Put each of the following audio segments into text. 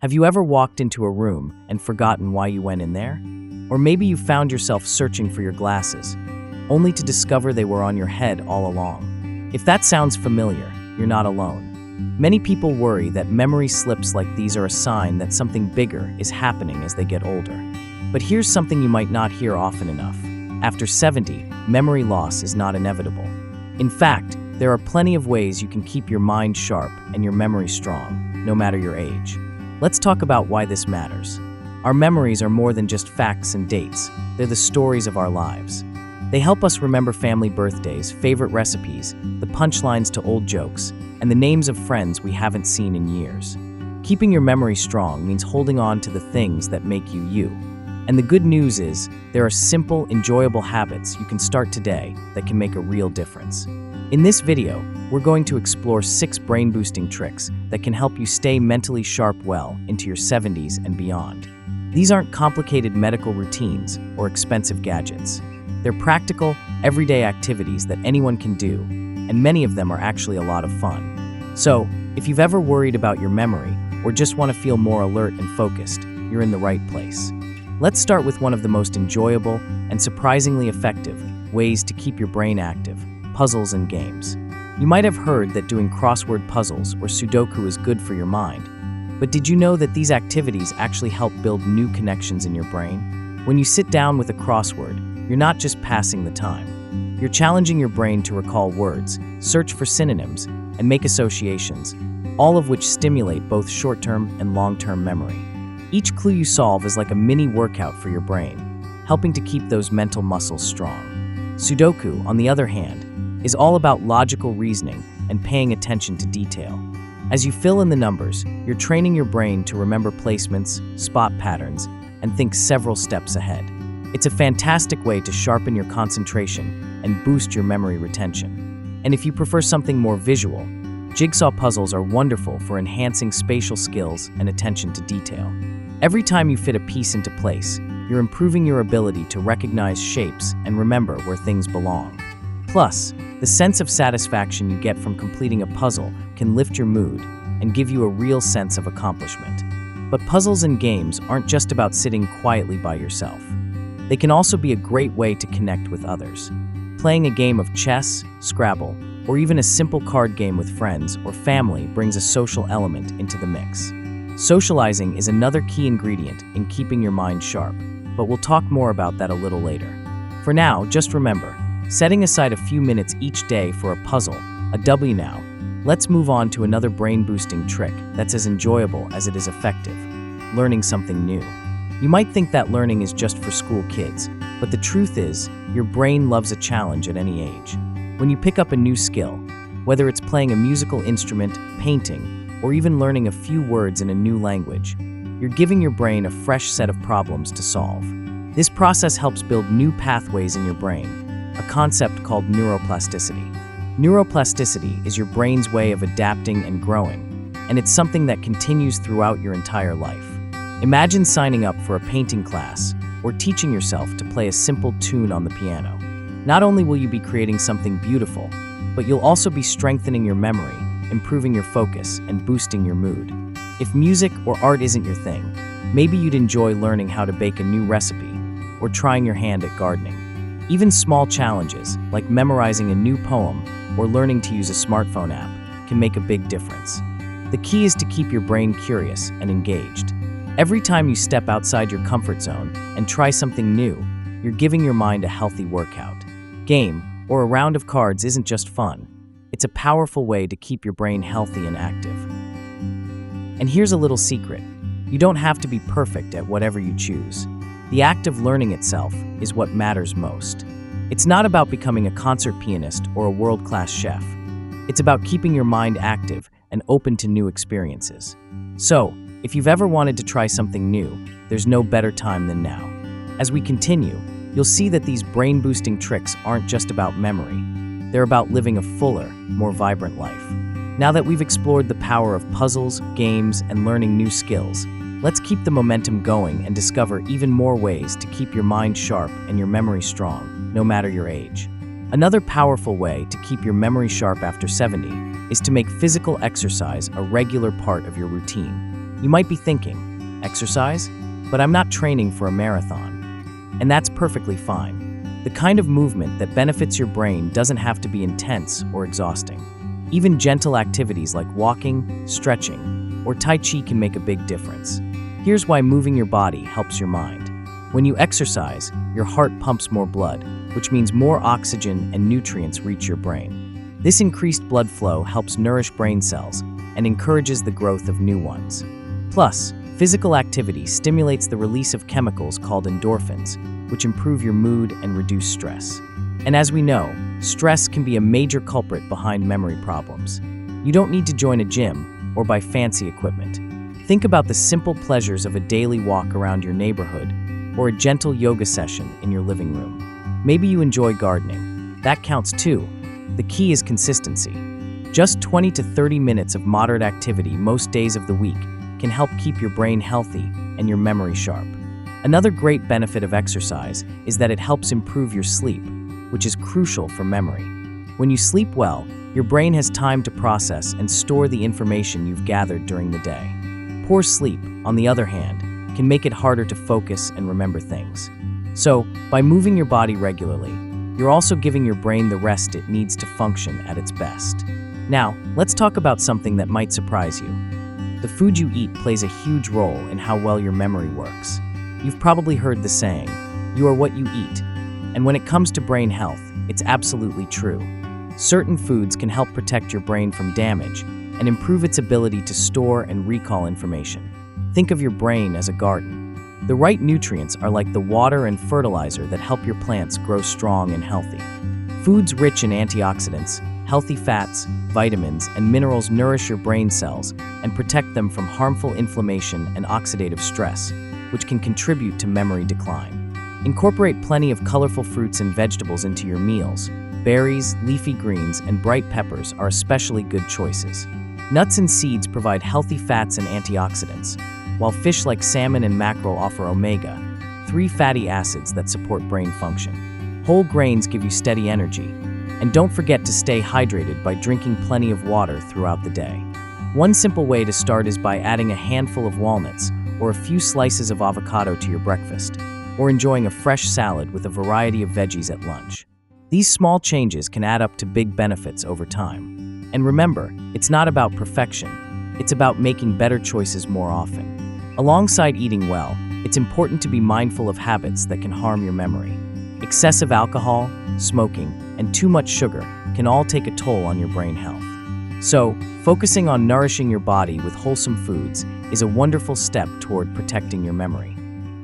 Have you ever walked into a room and forgotten why you went in there? Or maybe you found yourself searching for your glasses, only to discover they were on your head all along. If that sounds familiar, you're not alone. Many people worry that memory slips like these are a sign that something bigger is happening as they get older. But here's something you might not hear often enough. After 70, memory loss is not inevitable. In fact, there are plenty of ways you can keep your mind sharp and your memory strong, no matter your age. Let's talk about why this matters. Our memories are more than just facts and dates. They're the stories of our lives. They help us remember family birthdays, favorite recipes, the punchlines to old jokes, and the names of friends we haven't seen in years. Keeping your memory strong means holding on to the things that make you you. And the good news is, there are simple, enjoyable habits you can start today that can make a real difference. In this video, we're going to explore 6 brain-boosting tricks that can help you stay mentally sharp well into your 70s and beyond. These aren't complicated medical routines or expensive gadgets. They're practical, everyday activities that anyone can do, and many of them are actually a lot of fun. So, if you've ever worried about your memory or just want to feel more alert and focused, you're in the right place. Let's start with one of the most enjoyable and surprisingly effective ways to keep your brain active: puzzles and games. You might have heard that doing crossword puzzles or Sudoku is good for your mind, but did you know that these activities actually help build new connections in your brain? When you sit down with a crossword, you're not just passing the time. You're challenging your brain to recall words, search for synonyms, and make associations, all of which stimulate both short-term and long-term memory. Each clue you solve is like a mini workout for your brain, helping to keep those mental muscles strong. Sudoku, on the other hand, is all about logical reasoning and paying attention to detail. As you fill in the numbers, you're training your brain to remember placements, spot patterns, and think several steps ahead. It's a fantastic way to sharpen your concentration and boost your memory retention. And if you prefer something more visual, jigsaw puzzles are wonderful for enhancing spatial skills and attention to detail. Every time you fit a piece into place, you're improving your ability to recognize shapes and remember where things belong. Plus, the sense of satisfaction you get from completing a puzzle can lift your mood and give you a real sense of accomplishment. But puzzles and games aren't just about sitting quietly by yourself. They can also be a great way to connect with others. Playing a game of chess, Scrabble, or even a simple card game with friends or family brings a social element into the mix. Socializing is another key ingredient in keeping your mind sharp, but we'll talk more about that a little later. For now, just remember, setting aside a few minutes each day for a puzzle, a W now. Let's move on to another brain-boosting trick that's as enjoyable as it is effective: learning something new. You might think that learning is just for school kids, but the truth is, your brain loves a challenge at any age. When you pick up a new skill, whether it's playing a musical instrument, painting, or even learning a few words in a new language, you're giving your brain a fresh set of problems to solve. This process helps build new pathways in your brain, a concept called neuroplasticity. Neuroplasticity is your brain's way of adapting and growing, and it's something that continues throughout your entire life. Imagine signing up for a painting class or teaching yourself to play a simple tune on the piano. Not only will you be creating something beautiful, but you'll also be strengthening your memory, improving your focus, and boosting your mood. If music or art isn't your thing, maybe you'd enjoy learning how to bake a new recipe or trying your hand at gardening. Even small challenges, like memorizing a new poem or learning to use a smartphone app, can make a big difference. The key is to keep your brain curious and engaged. Every time you step outside your comfort zone and try something new, you're giving your mind a healthy workout. Game, or a round of cards, isn't just fun. It's a powerful way to keep your brain healthy and active. And here's a little secret: you don't have to be perfect at whatever you choose. The act of learning itself is what matters most. It's not about becoming a concert pianist or a world-class chef. It's about keeping your mind active and open to new experiences. So, if you've ever wanted to try something new, there's no better time than now. As we continue, you'll see that these brain-boosting tricks aren't just about memory. They're about living a fuller, more vibrant life. Now that we've explored the power of puzzles, games, and learning new skills, let's keep the momentum going and discover even more ways to keep your mind sharp and your memory strong, no matter your age. Another powerful way to keep your memory sharp after 70 is to make physical exercise a regular part of your routine. You might be thinking, exercise? But I'm not training for a marathon. And that's perfectly fine. The kind of movement that benefits your brain doesn't have to be intense or exhausting. Even gentle activities like walking, stretching, or Tai Chi can make a big difference. Here's why moving your body helps your mind. When you exercise, your heart pumps more blood, which means more oxygen and nutrients reach your brain. This increased blood flow helps nourish brain cells and encourages the growth of new ones. Plus, physical activity stimulates the release of chemicals called endorphins, which improve your mood and reduce stress. And as we know, stress can be a major culprit behind memory problems. You don't need to join a gym or buy fancy equipment. Think about the simple pleasures of a daily walk around your neighborhood or a gentle yoga session in your living room. Maybe you enjoy gardening. That counts too. The key is consistency. Just 20 to 30 minutes of moderate activity most days of the week can help keep your brain healthy and your memory sharp. Another great benefit of exercise is that it helps improve your sleep, which is crucial for memory. When you sleep well, your brain has time to process and store the information you've gathered during the day. Poor sleep, on the other hand, can make it harder to focus and remember things. So, by moving your body regularly, you're also giving your brain the rest it needs to function at its best. Now, let's talk about something that might surprise you. The food you eat plays a huge role in how well your memory works. You've probably heard the saying, "You are what you eat." And when it comes to brain health, it's absolutely true. Certain foods can help protect your brain from damage and improve its ability to store and recall information. Think of your brain as a garden. The right nutrients are like the water and fertilizer that help your plants grow strong and healthy. Foods rich in antioxidants, healthy fats, vitamins, and minerals nourish your brain cells and protect them from harmful inflammation and oxidative stress, which can contribute to memory decline. Incorporate plenty of colorful fruits and vegetables into your meals. Berries, leafy greens, and bright peppers are especially good choices. Nuts and seeds provide healthy fats and antioxidants, while fish like salmon and mackerel offer omega-3 fatty acids that support brain function. Whole grains give you steady energy. And don't forget to stay hydrated by drinking plenty of water throughout the day. One simple way to start is by adding a handful of walnuts or a few slices of avocado to your breakfast, or enjoying a fresh salad with a variety of veggies at lunch. These small changes can add up to big benefits over time. And remember, it's not about perfection. It's about making better choices more often. Alongside eating well, it's important to be mindful of habits that can harm your memory. Excessive alcohol, smoking, and too much sugar can all take a toll on your brain health. So, focusing on nourishing your body with wholesome foods is a wonderful step toward protecting your memory.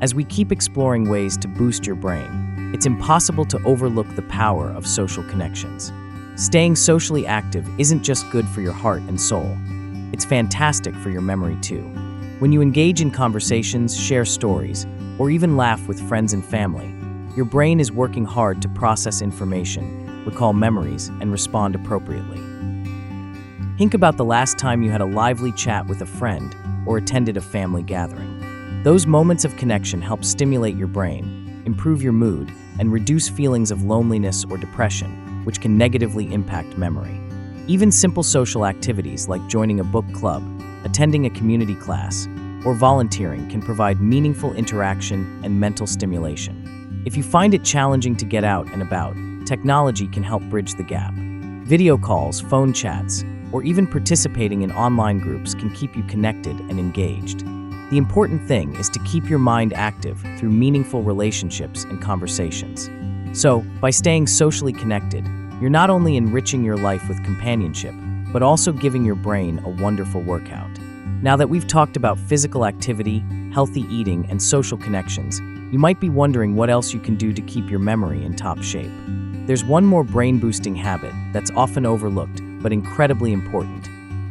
As we keep exploring ways to boost your brain, it's impossible to overlook the power of social connections. Staying socially active isn't just good for your heart and soul. It's fantastic for your memory too. When you engage in conversations, share stories, or even laugh with friends and family, your brain is working hard to process information, recall memories, and respond appropriately. Think about the last time you had a lively chat with a friend or attended a family gathering. Those moments of connection help stimulate your brain, improve your mood, and reduce feelings of loneliness or depression, which can negatively impact memory. Even simple social activities like joining a book club, attending a community class, or volunteering can provide meaningful interaction and mental stimulation. If you find it challenging to get out and about, technology can help bridge the gap. Video calls, phone chats, or even participating in online groups can keep you connected and engaged. The important thing is to keep your mind active through meaningful relationships and conversations. So, by staying socially connected, you're not only enriching your life with companionship, but also giving your brain a wonderful workout. Now that we've talked about physical activity, healthy eating, and social connections, you might be wondering what else you can do to keep your memory in top shape. There's one more brain-boosting habit that's often overlooked, but incredibly important: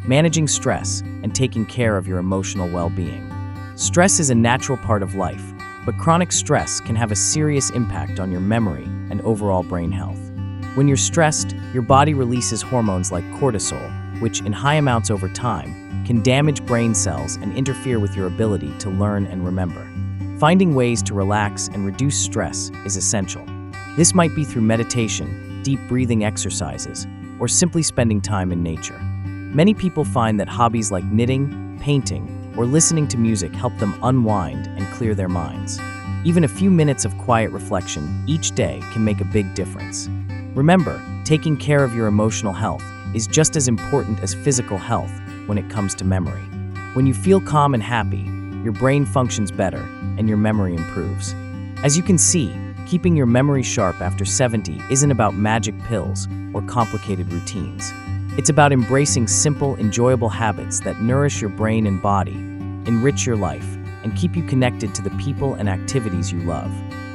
managing stress and taking care of your emotional well-being. Stress is a natural part of life, but chronic stress can have a serious impact on your memory and overall brain health. When you're stressed, your body releases hormones like cortisol, which, in high amounts over time, can damage brain cells and interfere with your ability to learn and remember. Finding ways to relax and reduce stress is essential. This might be through meditation, deep breathing exercises, or simply spending time in nature. Many people find that hobbies like knitting, painting, or listening to music help them unwind and clear their minds. Even a few minutes of quiet reflection each day can make a big difference. Remember, taking care of your emotional health is just as important as physical health when it comes to memory. When you feel calm and happy, your brain functions better and your memory improves. As you can see, keeping your memory sharp after 70 isn't about magic pills or complicated routines. It's about embracing simple, enjoyable habits that nourish your brain and body, enrich your life, and keep you connected to the people and activities you love.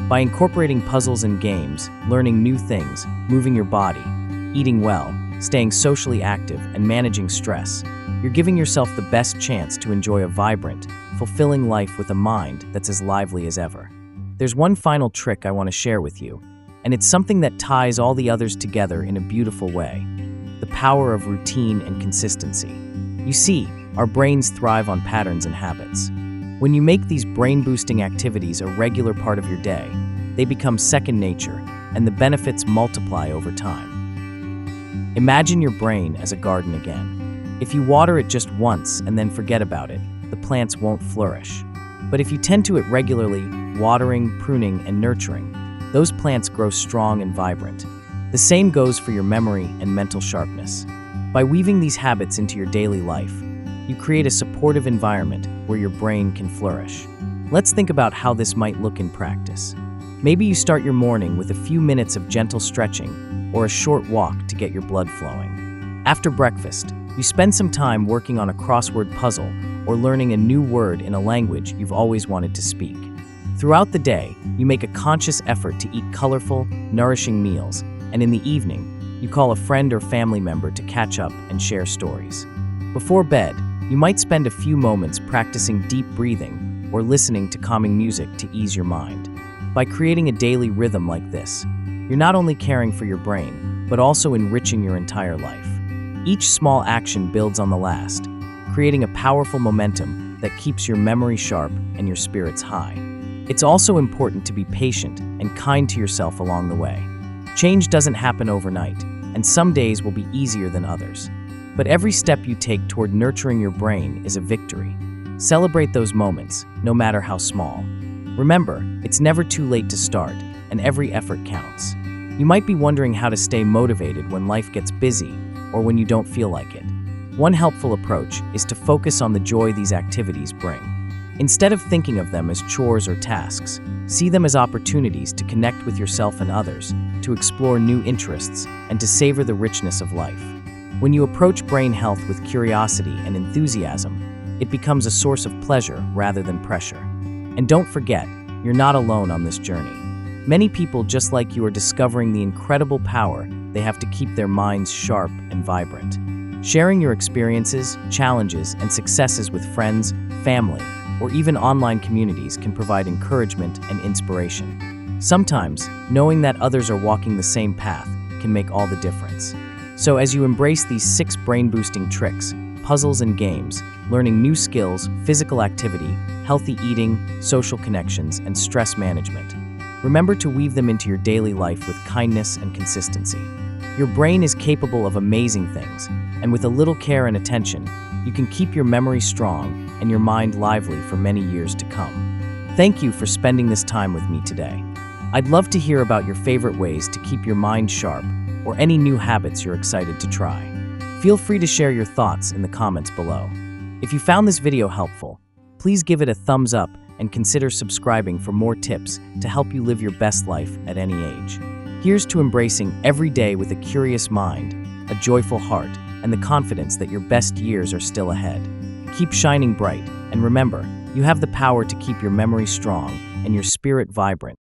By incorporating puzzles and games, learning new things, moving your body, eating well, staying socially active, and managing stress, you're giving yourself the best chance to enjoy a vibrant, fulfilling life with a mind that's as lively as ever. There's one final trick I want to share with you, and it's something that ties all the others together in a beautiful way: the power of routine and consistency. You see, our brains thrive on patterns and habits. When you make these brain-boosting activities a regular part of your day, they become second nature, and the benefits multiply over time. Imagine your brain as a garden again. If you water it just once and then forget about it, the plants won't flourish. But if you tend to it regularly, watering, pruning, and nurturing, those plants grow strong and vibrant. The same goes for your memory and mental sharpness. By weaving these habits into your daily life, you create a supportive environment where your brain can flourish. Let's think about how this might look in practice. Maybe you start your morning with a few minutes of gentle stretching or a short walk to get your blood flowing. After breakfast, you spend some time working on a crossword puzzle or learning a new word in a language you've always wanted to speak. Throughout the day, you make a conscious effort to eat colorful, nourishing meals, and in the evening, you call a friend or family member to catch up and share stories. Before bed, you might spend a few moments practicing deep breathing or listening to calming music to ease your mind. By creating a daily rhythm like this, you're not only caring for your brain, but also enriching your entire life. Each small action builds on the last, creating a powerful momentum that keeps your memory sharp and your spirits high. It's also important to be patient and kind to yourself along the way. Change doesn't happen overnight, and some days will be easier than others. But every step you take toward nurturing your brain is a victory. Celebrate those moments, no matter how small. Remember, it's never too late to start, and every effort counts. You might be wondering how to stay motivated when life gets busy or when you don't feel like it. One helpful approach is to focus on the joy these activities bring. Instead of thinking of them as chores or tasks, see them as opportunities to connect with yourself and others, to explore new interests, and to savor the richness of life. When you approach brain health with curiosity and enthusiasm, it becomes a source of pleasure rather than pressure. And don't forget, you're not alone on this journey. Many people just like you are discovering the incredible power they have to keep their minds sharp and vibrant. Sharing your experiences, challenges, and successes with friends, family, or even online communities can provide encouragement and inspiration. Sometimes, knowing that others are walking the same path can make all the difference. So as you embrace these 6 brain-boosting tricks, puzzles and games, learning new skills, physical activity, healthy eating, social connections, and stress management, remember to weave them into your daily life with kindness and consistency. Your brain is capable of amazing things, and with a little care and attention, you can keep your memory strong and your mind lively for many years to come. Thank you for spending this time with me today. I'd love to hear about your favorite ways to keep your mind sharp or any new habits you're excited to try. Feel free to share your thoughts in the comments below. If you found this video helpful, please give it a thumbs up and consider subscribing for more tips to help you live your best life at any age. Here's to embracing every day with a curious mind, a joyful heart, and the confidence that your best years are still ahead. Keep shining bright, and remember, you have the power to keep your memory strong and your spirit vibrant.